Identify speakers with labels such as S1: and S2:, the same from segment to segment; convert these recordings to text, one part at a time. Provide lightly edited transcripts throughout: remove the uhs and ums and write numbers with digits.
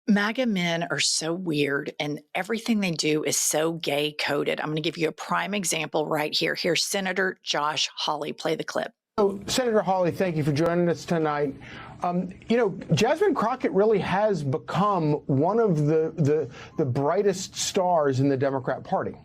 S1: MAGA men are so weird and everything they do is so gay coded. I'm going to give you a prime example right here. Here's Senator Josh Hawley. Play the clip.
S2: So, Senator Hawley, thank you for joining us tonight. Jasmine Crockett really has become one of the brightest stars in the Democrat Party.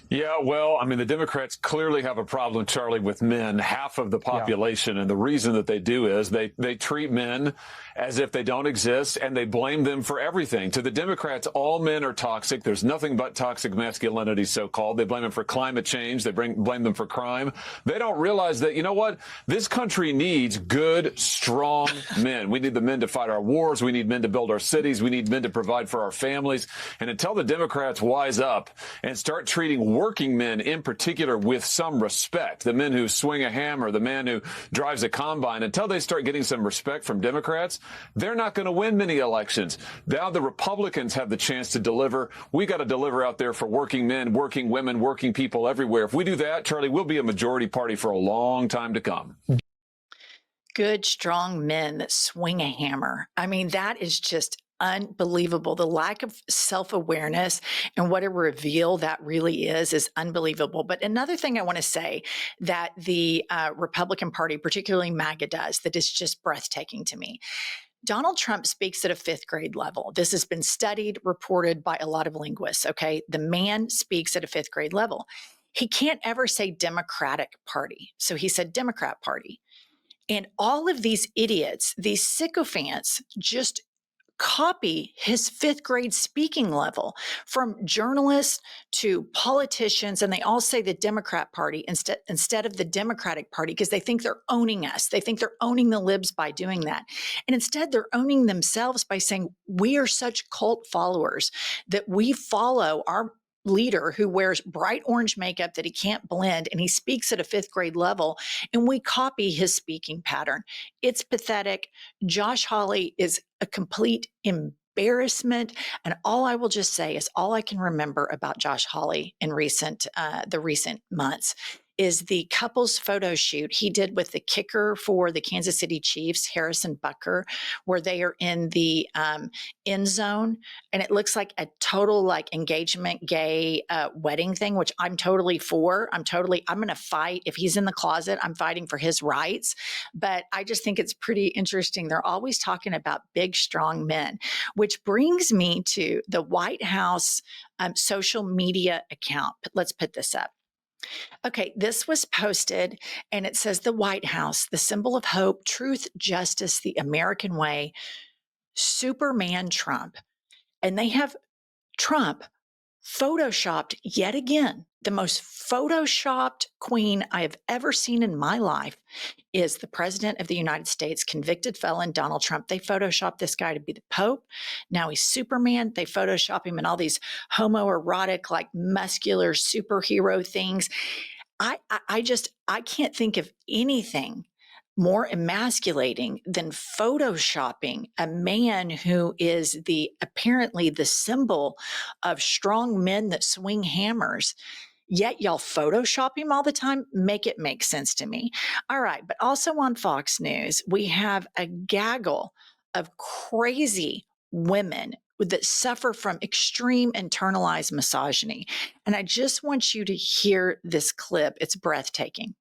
S3: Yeah, well, I mean, the Democrats clearly have a problem, Charlie, with men, half of the population. Yeah. And the reason that they do is they treat men as if they don't exist, and they blame them for everything. To the Democrats, all men are toxic. There's nothing but toxic masculinity, so-called. They blame them for climate change. They blame them for crime. They don't realize that, you know what? This country needs good, strong men. We need the men to fight our wars. We need men to build our cities. We need men to provide for our families. And until the Democrats wise up and start treating working men in particular with some respect, the men who swing a hammer, the man who drives a combine, until they start getting some respect from Democrats, they're not going to win many elections. Now the Republicans have the chance to deliver. We got to deliver out there for working men, working women, working people everywhere. If we do that, Charlie, we'll be a majority party for a long time to come.
S1: Good, strong men that swing a hammer. I mean, that is just unbelievable. The lack of self-awareness and what a reveal that really is unbelievable. But another thing I want to say that the Republican Party, particularly MAGA, does that is just breathtaking to me. Donald Trump speaks at a fifth grade level. This has been studied, reported by a lot of linguists, okay? The man speaks at a fifth grade level. He can't ever say Democratic Party. So he said Democrat Party. And all of these idiots, these sycophants, just copy his fifth grade speaking level, from journalists to politicians, and they all say the Democrat Party instead of the Democratic Party because they think they're owning us. They think they're owning the libs by doing that. And instead they're owning themselves by saying we are such cult followers that we follow our leader who wears bright orange makeup that he can't blend, and he speaks at a fifth grade level, and we copy his speaking pattern. It's pathetic. Josh Hawley is a complete embarrassment. And all I will just say is all I can remember about Josh Hawley in the recent months is the couple's photo shoot he did with the kicker for the Kansas City Chiefs, Harrison Butker, where they are in the end zone. And it looks like a total engagement gay wedding thing, which I'm totally for. I'm going to fight. If he's in the closet, I'm fighting for his rights. But I just think it's pretty interesting. They're always talking about big, strong men, which brings me to the White House social media account. Let's put this up. Okay, this was posted and it says the White House, the symbol of hope, truth, justice, the American way, Superman Trump. And they have Trump photoshopped yet again. The most photoshopped queen I have ever seen in my life is the president of the United States, convicted felon Donald Trump. They photoshopped this guy to be the Pope. Now he's Superman. They photoshop him in all these homoerotic, muscular superhero things. I can't think of anything more emasculating than photoshopping a man who is apparently the symbol of strong men that swing hammers. Yet y'all Photoshop him all the time. Make it make sense to me. All right. But also on Fox News, we have a gaggle of crazy women that suffer from extreme internalized misogyny. And I just want you to hear this clip. It's breathtaking.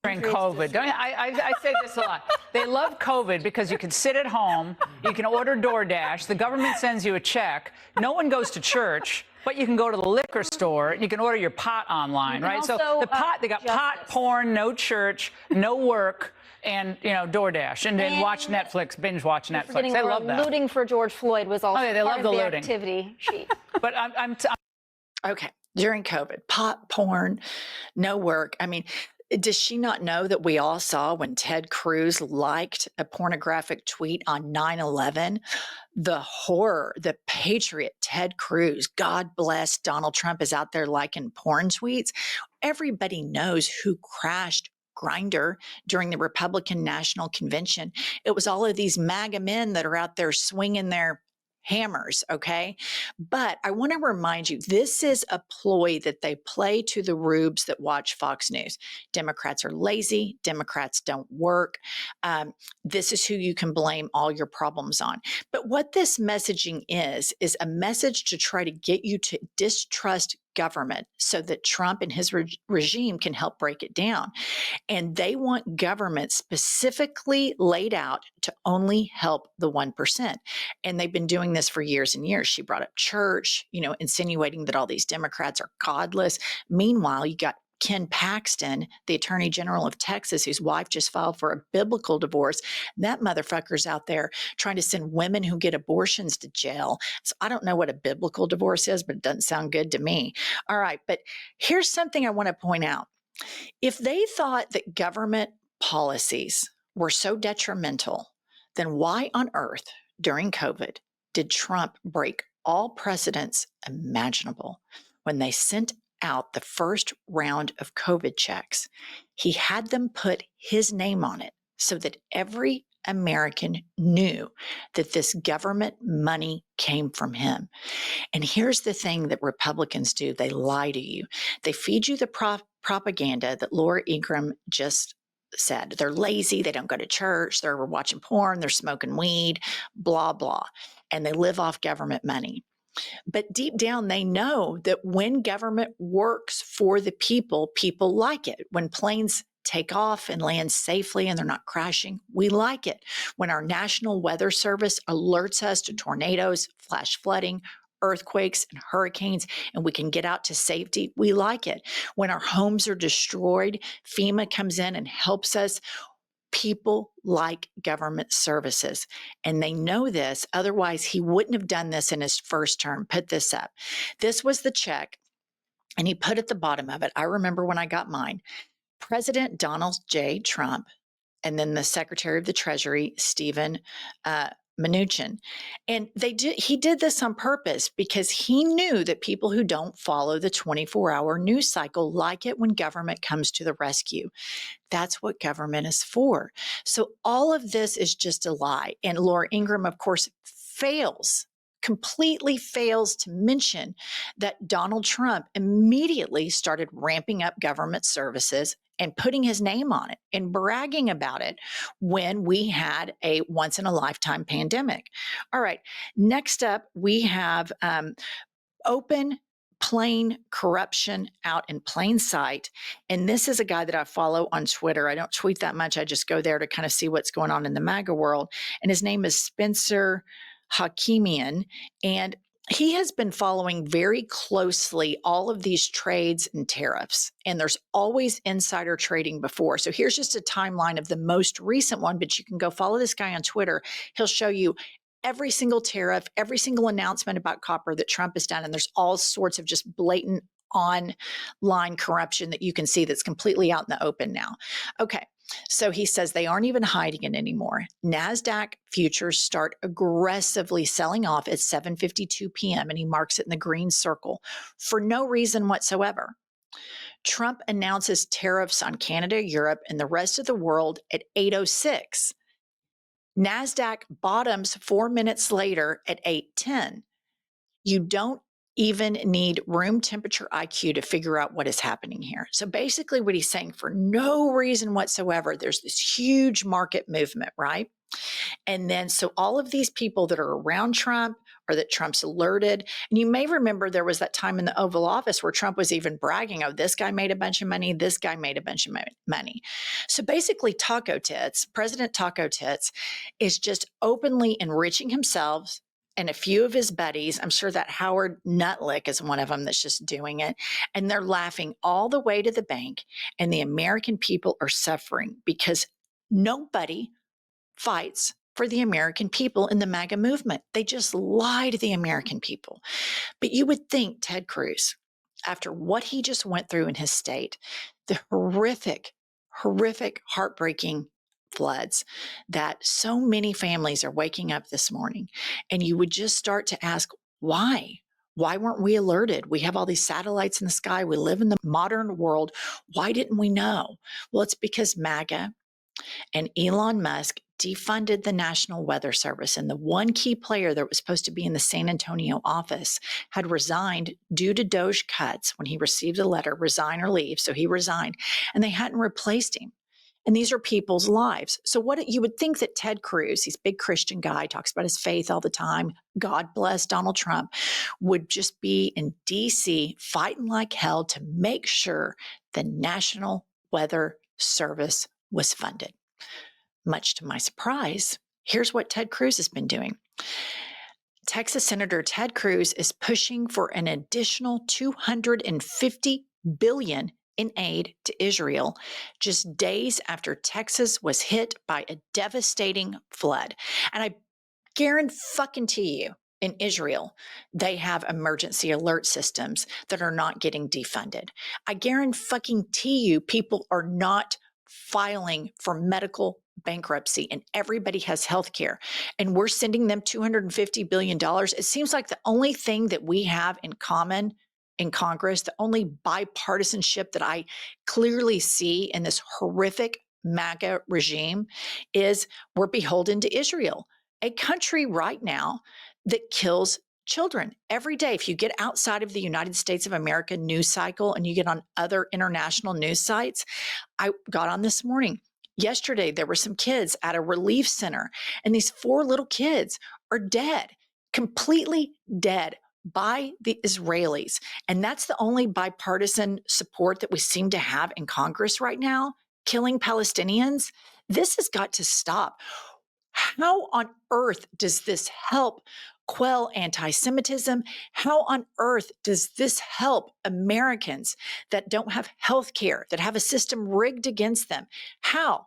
S4: During COVID. I say this a lot. They love COVID because you can sit at home, you can order DoorDash, the government sends you a check, no one goes to church, but you can go to the liquor store and you can order your pot online, right?
S5: Also,
S4: so the pot, they got
S5: justice.
S4: pot, porn, no church, no work, and DoorDash, and then watch Netflix, binge watch Netflix. They love that.
S5: Looting for George Floyd was also
S4: they
S5: part
S4: love
S5: of
S4: the
S5: the
S4: looting.
S5: activity sheet.
S4: But
S1: Okay, during COVID, pot, porn, no work. I mean, does she not know that we all saw when Ted Cruz liked a pornographic tweet on 9/11? The horror, the patriot Ted Cruz, God bless Donald Trump, is out there liking porn tweets. Everybody knows who crashed Grindr during the Republican National Convention. It was all of these MAGA men that are out there swinging their hammers, okay? But I want to remind you, this is a ploy that they play to the rubes that watch Fox News. Democrats are lazy. Democrats don't work. This is who you can blame all your problems on. But what this messaging is a message to try to get you to distrust government so that Trump and his regime can help break it down. And they want government specifically laid out to only help the 1%. And they've been doing this for years and years. She brought up church, insinuating that all these Democrats are godless. Meanwhile, you got Ken Paxton, the Attorney General of Texas, whose wife just filed for a biblical divorce. That motherfucker's out there trying to send women who get abortions to jail. So I don't know what a biblical divorce is, but it doesn't sound good to me. All right, but here's something I want to point out. If they thought that government policies were so detrimental, then why on earth during COVID did Trump break all precedents imaginable when they sent out the first round of COVID checks? He had them put his name on it so that every American knew that this government money came from him. And here's the thing that Republicans do. They lie to you. They feed you the propaganda that Laura Ingraham just said. They're lazy. They don't go to church. They're watching porn. They're smoking weed, blah, blah. And they live off government money. But deep down, they know that when government works for the people, people like it. When planes take off and land safely and they're not crashing, we like it. When our National Weather Service alerts us to tornadoes, flash flooding, earthquakes, and hurricanes, and we can get out to safety, we like it. When our homes are destroyed, FEMA comes in and helps us. People like government services, and they know this. Otherwise, he wouldn't have done this in his first term. Put this up. This was the check, and he put at the bottom of it, I remember when I got mine, President Donald J. Trump, and then the Secretary of the Treasury, Stephen Mnuchin. And he did this on purpose because he knew that people who don't follow the 24-hour news cycle like it when government comes to the rescue. That's what government is for. So all of this is just a lie. And Laura Ingraham, of course, completely fails to mention that Donald Trump immediately started ramping up government services and putting his name on it and bragging about it when we had a once-in-a-lifetime pandemic. All right, next up, we have open plain corruption out in plain sight. And this is a guy that I follow on Twitter. I don't tweet that much. I just go there to kind of see what's going on in the MAGA world. And his name is Spencer Hakimian. And he has been following very closely all of these trades and tariffs, and there's always insider trading before. So here's just a timeline of the most recent one, but you can go follow this guy on Twitter. He'll show you every single tariff, every single announcement about copper that Trump has done, and there's all sorts of just blatant online corruption that you can see that's completely out in the open now. Okay. So he says they aren't even hiding it anymore. NASDAQ futures start aggressively selling off at 7:52 p.m. and he marks it in the green circle for no reason whatsoever. Trump announces tariffs on Canada, Europe, and the rest of the world at 8:06. NASDAQ bottoms 4 minutes later at 8:10. You don't even need room temperature IQ to figure out what is happening here. So basically what he's saying, for no reason whatsoever, there's this huge market movement, right? And then so all of these people that are around Trump or that Trump's alerted, and you may remember there was that time in the Oval Office where Trump was even bragging, oh, this guy made a bunch of money, this guy made a bunch of money. So basically Taco Tits, President Taco Tits, is just openly enriching himself and a few of his buddies. I'm sure that Howard Nutlick is one of them that's just doing it. And they're laughing all the way to the bank. And the American people are suffering because nobody fights for the American people in the MAGA movement. They just lie to the American people. But you would think Ted Cruz, after what he just went through in his state, the horrific, heartbreaking floods that so many families are waking up this morning, and you would just start to ask, why? Why weren't we alerted? We have all these satellites in the sky. We live in the modern world. Why didn't we know? Well, it's because MAGA and Elon Musk defunded the National Weather Service, and the one key player that was supposed to be in the San Antonio office had resigned due to Doge cuts when he received a letter, resign or leave. So he resigned, and they hadn't replaced him. And these are people's lives. So what you would think that Ted Cruz, he's a big Christian guy, talks about his faith all the time, God bless Donald Trump, would just be in DC fighting like hell to make sure the National Weather Service was funded. Much to my surprise, here's what Ted Cruz has been doing. Texas Senator Ted Cruz is pushing for an additional $250 billion in aid to Israel just days after Texas was hit by a devastating flood. And I guarantee you, in Israel, they have emergency alert systems that are not getting defunded. I guarantee you, people are not filing for medical bankruptcy, and everybody has health care, and we're sending them $250 billion. It seems like the only thing that we have in common in Congress, the only bipartisanship that I clearly see in this horrific MAGA regime, is we're beholden to Israel, a country right now that kills children every day. If you get outside of the United States of America news cycle and you get on other international news sites, I got on this morning. Yesterday, there were some kids at a relief center, and these 4 little kids are dead, completely dead by the Israelis. And that's the only bipartisan support that we seem to have in Congress right now, killing Palestinians. This has got to stop. How on earth does this help quell anti-Semitism? How on earth does this help Americans that don't have health care, that have a system rigged against them? How,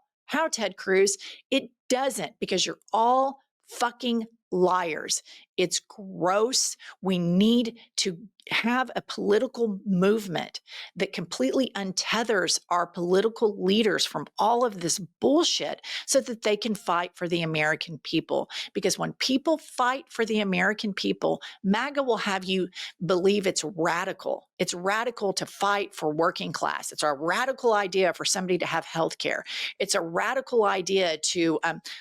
S1: Ted Cruz? It doesn't, because you're all fucking liars. It's gross. We need to have a political movement that completely untethers our political leaders from all of this bullshit so that they can fight for the American people. Because when people fight for the American people, MAGA will have you believe it's radical. It's radical to fight for working class. It's a radical idea for somebody to have health care. It's a radical idea to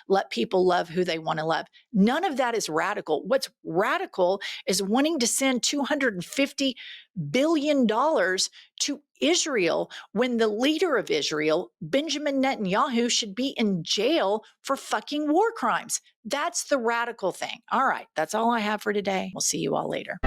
S1: let people love who they want to love. None of that is radical. What's radical is wanting to send $250 billion to Israel when the leader of Israel, Benjamin Netanyahu, should be in jail for fucking war crimes. That's the radical thing. All right, that's all I have for today. We'll see you all later.